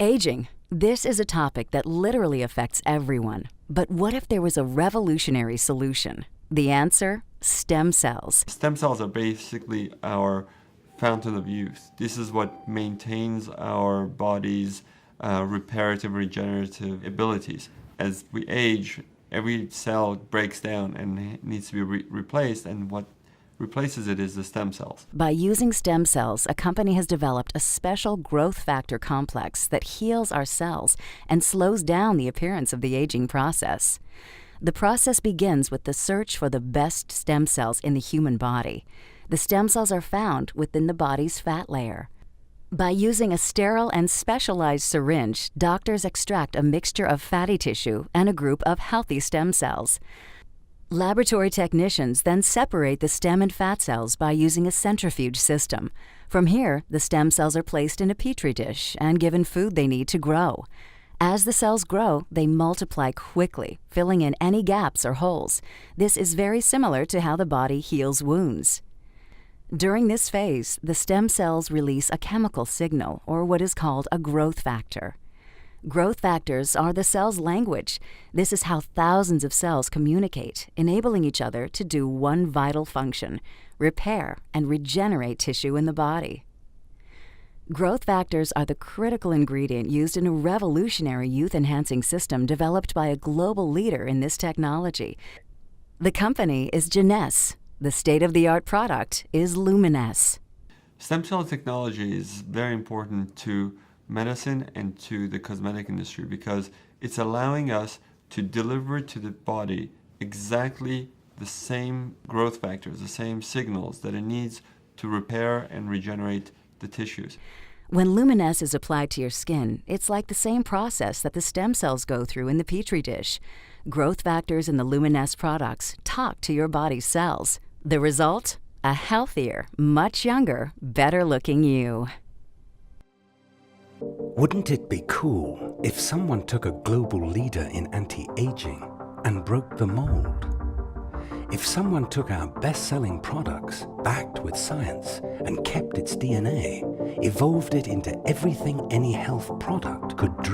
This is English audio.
Aging. This is a topic that literally affects everyone. But what if there was a revolutionary solution? The answer? Stem cells. Stem cells are basically our fountain of youth. This is what maintains our body's reparative, regenerative abilities. As we age, every cell breaks down and needs to be replaced, and what replaces it is the stem cells. By using stem cells, a company has developed a special growth factor complex that heals our cells and slows down the appearance of the aging process. The process begins with the search for the best stem cells in the human body. The stem cells are found within the body's fat layer. By using a sterile and specialized syringe, doctors extract a mixture of fatty tissue and a group of healthy stem cells. Laboratory technicians then separate the stem and fat cells by using a centrifuge system. From here, the stem cells are placed in a petri dish and given food they need to grow. As the cells grow, they multiply quickly, filling in any gaps or holes. This is very similar to how the body heals wounds. During this phase, the stem cells release a chemical signal, or what is called a growth factor. Growth factors are the cell's language. This is how thousands of cells communicate, enabling each other to do one vital function: repair and regenerate tissue in the body. Growth factors are the critical ingredient used in a revolutionary youth-enhancing system developed by a global leader in this technology. The company is Geneos. The state-of-the-art product is Luminesce. Stem cell technology is very important to medicine and to the cosmetic industry because it's allowing us to deliver to the body exactly the same growth factors, the same signals that it needs to repair and regenerate the tissues. When Luminesce is applied to your skin, it's like the same process that the stem cells go through in the petri dish. Growth factors in the Luminesce products talk to your body's cells. The result? A healthier, much younger, better-looking you. Wouldn't it be cool if someone took a global leader in anti-aging and broke the mold? If someone took our best-selling products, backed with science, and kept its DNA, evolved it into everything any health product could dream